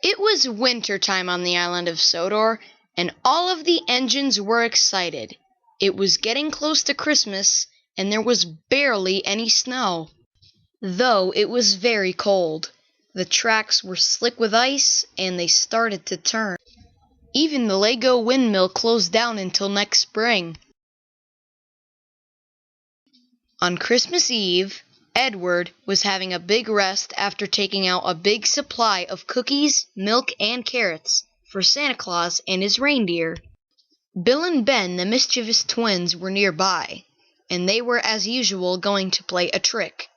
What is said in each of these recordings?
It was winter time on the island of Sodor, and all of the engines were excited. It was getting close to Christmas, and there was barely any snow, though it was very cold. The tracks were slick with ice, and they started to turn. Even the Lego windmill closed down until next spring. On Christmas Eve, Edward was having a big rest after taking out a big supply of cookies, milk, and carrots for Santa Claus and his reindeer. Bill and Ben, the mischievous twins, were nearby, and they were as usual going to play a trick.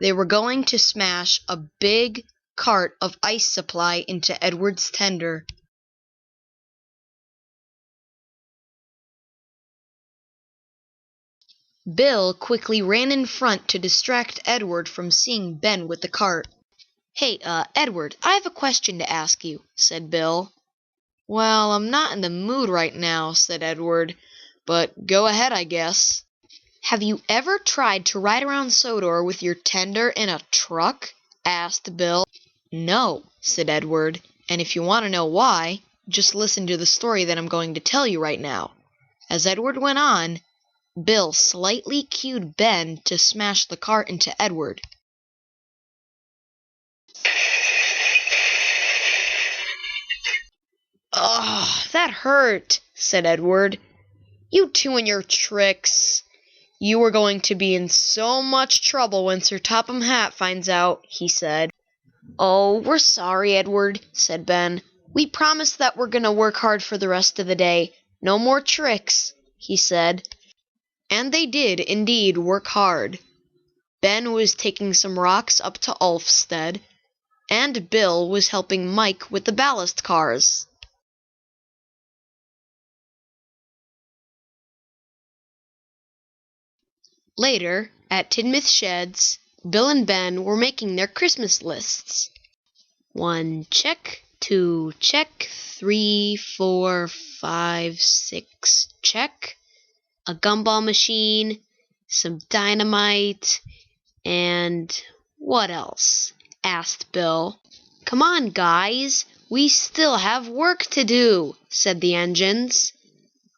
They were going to smash a big cart of ice supply into Edward's tender. Bill quickly ran in front to distract Edward from seeing Ben with the cart. "Hey, Edward, I have a question to ask you," said Bill. "Well, I'm not in the mood right now," said Edward, "but go ahead, I guess." "Have you ever tried to ride around Sodor with your tender in a truck?" asked Bill. "No," said Edward, "and if you want to know why, just listen to the story that I'm going to tell you right now." As Edward went on, Bill slightly cued Ben to smash the cart into Edward. "Ugh, that hurt," said Edward. "You two and your tricks. You are going to be in so much trouble when Sir Topham Hatt finds out," he said. "Oh, we're sorry, Edward," said Ben. "We promise that we're going to work hard for the rest of the day. No more tricks," he said. And they did indeed work hard. Ben was taking some rocks up to Ulfsted, and Bill was helping Mike with the ballast cars. Later, at Tidmouth Sheds, Bill and Ben were making their Christmas lists. 1 check, 2 check, 3, 4, 5, 6 check. A gumball machine, some dynamite, and what else? asked Bill. "Come on, guys, we still have work to do," said the engines.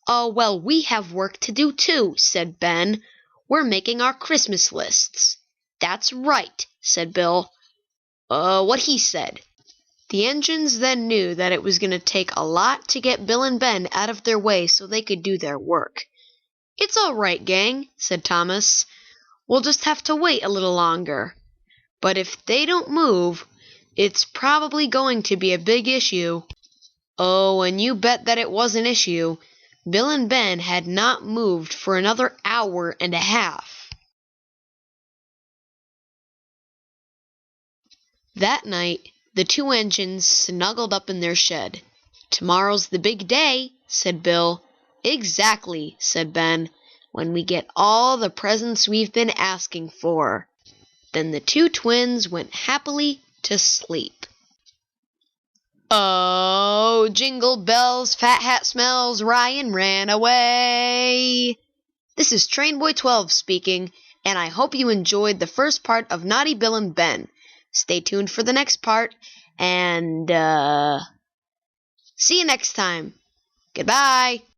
"Oh, well, we have work to do too," said Ben. "We're making our Christmas lists." "That's right," said Bill. What he said. The engines then knew that it was going to take a lot to get Bill and Ben out of their way so they could do their work. "It's all right, gang," said Thomas. "We'll just have to wait a little longer. But if they don't move, it's probably going to be a big issue." Oh, and you bet that it was an issue. Bill and Ben had not moved for another hour and a half. That night, the two engines snuggled up in their shed. "Tomorrow's the big day," said Bill. "Exactly," said Ben, "when we get all the presents we've been asking for." Then the two twins went happily to sleep. Oh, jingle bells, fat hat smells, Ryan ran away. This is Trainboy 12 speaking, and I hope you enjoyed the first part of Naughty Bill and Ben. Stay tuned for the next part, and see you next time. Goodbye.